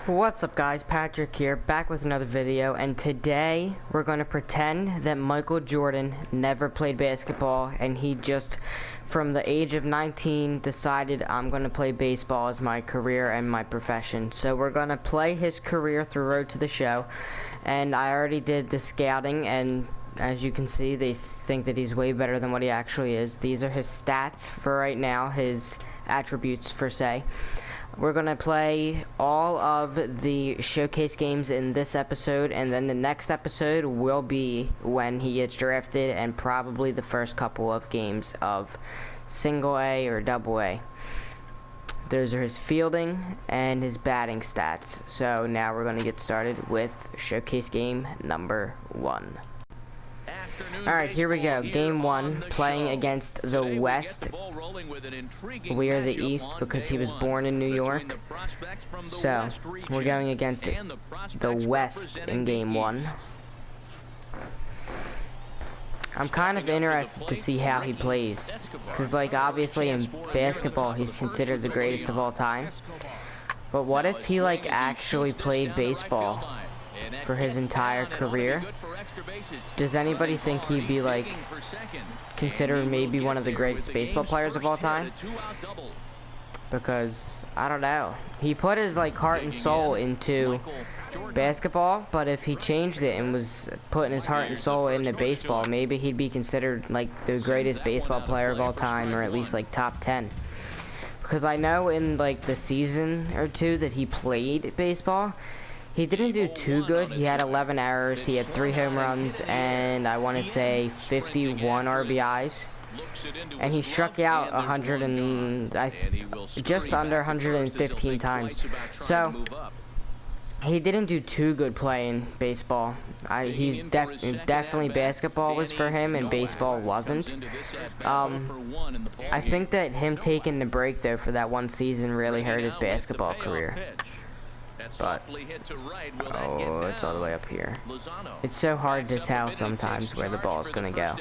What's up guys, Patrick here, back with another video, and today we're going to pretend that Michael Jordan never played basketball and he just, from the age of 19, decided I'm going to play baseball as my career and my profession. So we're going to play his career through Road to the Show, and I already did the scouting, and as you can see, they think that he's way better than what he actually is. These are his stats for right now, his attributes per se. We're going to play all of the showcase games in this episode, and then the next episode will be when he gets drafted and probably the first couple of games of single A or double A. Those are his fielding and his batting stats. So now we're going to get started with showcase game number 1. Alright, here we go. Game 1, playing against the West. We are the East because he was born in New York. So, we're going against the West in Game 1. I'm kind of interested to see how he plays. Because, like, obviously in basketball, he's considered the greatest of all time. But what if he, like, actually played baseball for his entire career? Does anybody think he'd be like considered maybe one of the greatest baseball players of all time? Because I don't know, he put his like heart and soul into basketball, but if he changed it and was putting his heart and soul into baseball, maybe he'd be considered like the greatest baseball player of all time, or at least like top 10. Because I know in like the season or two that he played baseball, he didn't do too good. He had 11 errors, he had 3 home runs, and I want to say 51 RBIs. And he struck out just under 115 times. So he didn't do too good playing baseball. He's definitely basketball was for him and baseball wasn't. I think that him taking the break though for that one season really hurt his basketball career. But oh, it's all the way up here. It's so hard to tell sometimes where the ball is gonna go.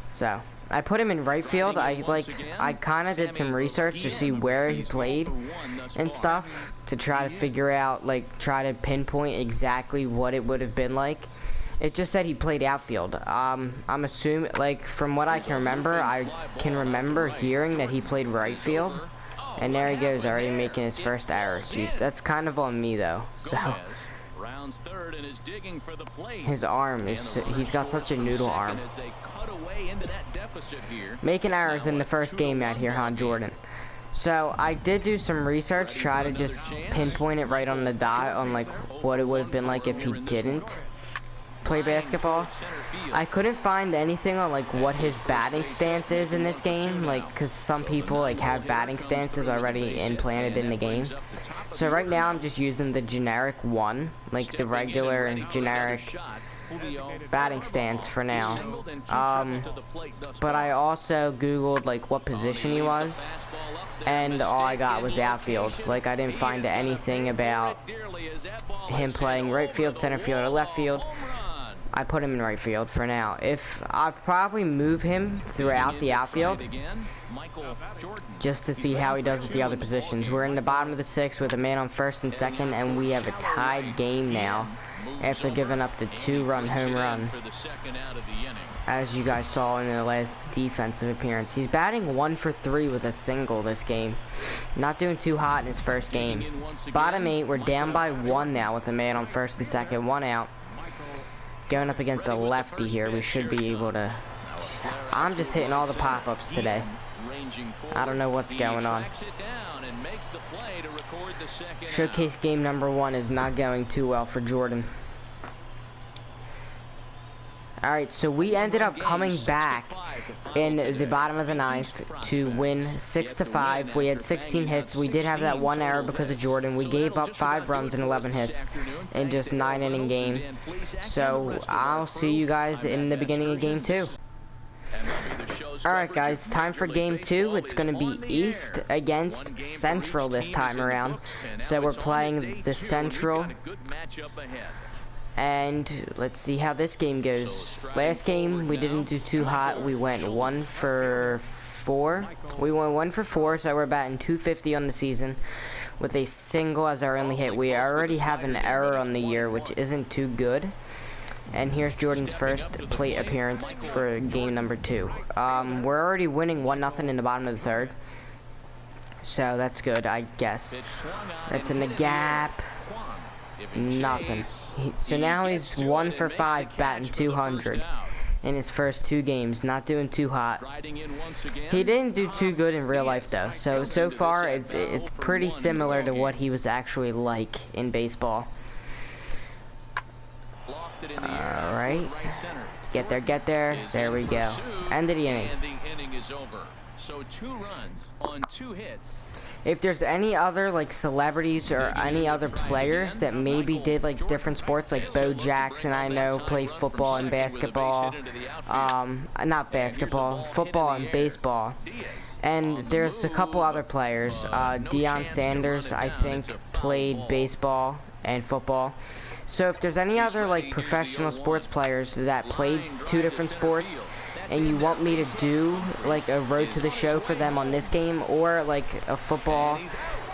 So I put him in right field. I kind of did some research to see where he played and stuff to try to figure out, like, try to pinpoint exactly what it would have been like. It just said he played outfield. I'm assuming, like, from what I can remember hearing that he played right field. And there he goes, already making his first error. Jeez, that's kind of on me though. So his arm is, he's got such a noodle arm. Making errors in the first game out here, huh, Jordan? So I did do some research, try to just pinpoint it right on the dot on like what it would have been like if he didn't play basketball. I couldn't find anything on like what his batting stance is in this game, like, because some people like have batting stances already implanted in the game. So right now I'm just using the generic one, like the regular and generic batting stance for now. But I also googled like what position he was, and all I got was outfield. Like, I didn't find anything about him playing right field, center field, or left field. I put him in right field for now. I'll probably move him throughout the outfield just to see how he does at the other positions. We're in the bottom of the 6th with a man on first and second, and we have a tied game now after giving up the 2-run home run, as you guys saw in the last defensive appearance. He's batting 1 for 3 with a single this game. Not doing too hot in his first game. Bottom 8, we're down by 1 now with a man on first and second, 1 out. Going up against a lefty here, we should be able to... I'm just hitting all the pop-ups today. I don't know what's going on. Showcase game number 1 is not going too well for Jordan. Alright, so we ended up coming back in the bottom of the 9th to win 6-5. We had 16 hits. We did have that 1 error because of Jordan. We gave up 5 runs and 11 hits in just 9-inning game. So I'll see you guys in the beginning of game 2. Alright guys, time for game 2. It's going to be East against Central this time around. So we're playing the Central. And let's see how this game goes. Last game we didn't do too hot. We went 1 for 4. We went 1 for 4, so we're batting 250 on the season. with a single as our only hit. We already have an error on the year, which isn't too good. And here's Jordan's first plate appearance for game number 2. We're already winning 1-0 in the bottom of the third. So that's good, I guess. That's in the gap. Nothing. So now he's 1 for 5, batting 200 in his first 2 games. Not doing too hot. He didn't do too good in real life though. So far it's pretty similar to what he was actually like in baseball. Alright. Get there. There we go. End of the inning. So 2 runs on 2 hits. If there's any other like celebrities or any other players that maybe did like different sports, like Bo Jackson, I know played football and basketball, not basketball, football and baseball, and there's a couple other players. Deion Sanders, I think, played baseball and football. So if there's any other like professional sports players that played 2 different sports, and you want me to do like a road to the show for them on this game, or like a football,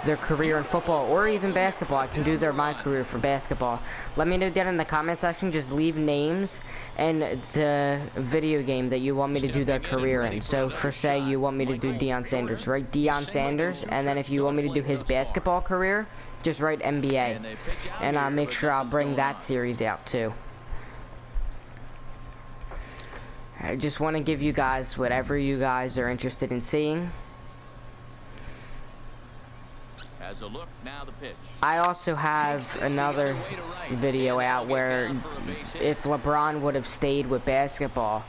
their career in football, or even basketball, I can do my career for basketball. Let me know down in the comment section. Just leave names and the video game that you want me to do their career in. So for say you want me to do Deion Sanders, write Deion Sanders, and then if you want me to do his basketball career, just write NBA, and I'll make sure I'll bring that series out too. I just want to give you guys whatever you guys are interested in seeing. As a look, now the pitch. I also have another video out where if LeBron would have stayed with basketball,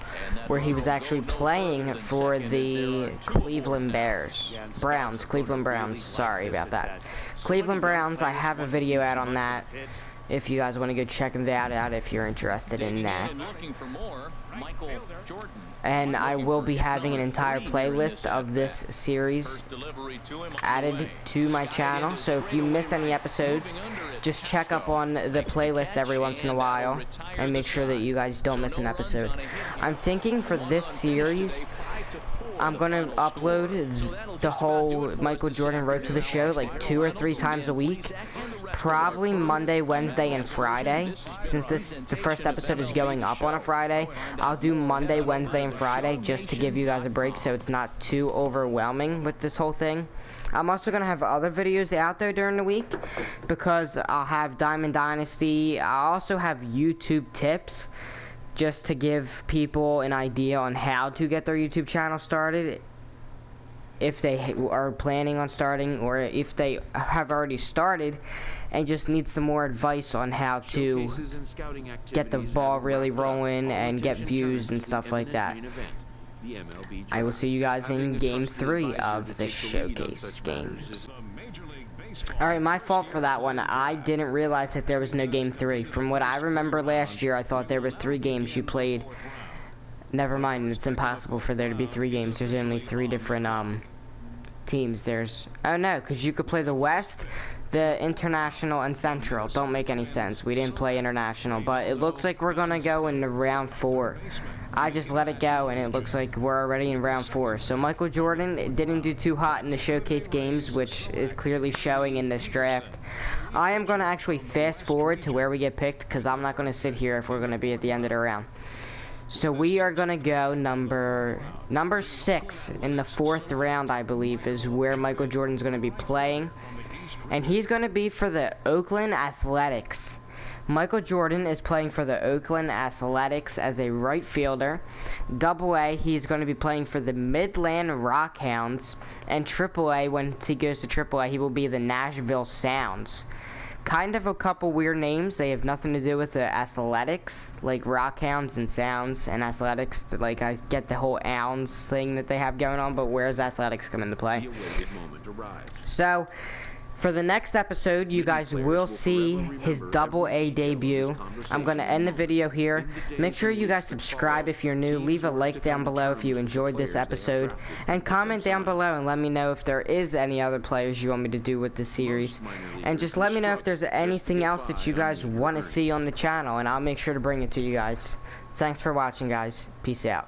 where he was actually playing for the Cleveland Browns, sorry about that. Cleveland Browns, I have a video out on that. If you guys want to go check that out if you're interested in that. And I will be having an entire playlist of this series added to my channel. So if you miss any episodes, just check up on the playlist every once in a while and make sure that you guys don't miss an episode. I'm thinking for this series, I'm gonna upload the whole Michael Jordan Road to the Show like 2 or 3 times a week. Probably Monday, Wednesday, and Friday. Since the first episode is going up on a Friday, I'll do Monday, Wednesday, and Friday just to give you guys a break so it's not too overwhelming with this whole thing. I'm also going to have other videos out there during the week because I'll have Diamond Dynasty. I'll also have YouTube tips just to give people an idea on how to get their YouTube channel started, if they are planning on starting, or if they have already started and just need some more advice on how to get the ball really rolling and get views and stuff like that. I will see you guys in game 3 of the showcase games. Alright, my fault for that one. I didn't realize that there was no game 3. From what I remember last year, I thought there was 3 games you played. Never mind, it's impossible for there to be 3 games. There's only 3 different teams. Oh no, because you could play the West, the International, and Central. Don't make any sense. We didn't play International, but it looks like we're gonna go into round 4. I just let it go, and it looks like we're already in round 4. So Michael Jordan didn't do too hot in the showcase games, which is clearly showing in this draft. I am gonna actually fast forward to where we get picked, because I'm not gonna sit here if we're gonna be at the end of the round. So we are gonna go number 6 in the 4th round, I believe, is where Michael Jordan's gonna be playing, and he's gonna be for the Oakland Athletics. Michael Jordan is playing for the Oakland Athletics as a right fielder. AA, he's going to be playing for the Midland Rockhounds, and AAA, once he goes to AAA, he will be the Nashville Sounds. Kind of a couple weird names. They have nothing to do with the athletics, like Rockhounds and Sounds and Athletics. Like, I get the whole Ounds thing that they have going on, but where's Athletics come into play? So, for the next episode, you guys will see his AA debut. I'm going to end the video here. Make sure you guys subscribe if you're new. Leave a like down below if you enjoyed this episode. And comment down below and let me know if there is any other players you want me to do with this series. And just let me know if there's anything else that you guys want to see on the channel, and I'll make sure to bring it to you guys. Thanks for watching, guys. Peace out.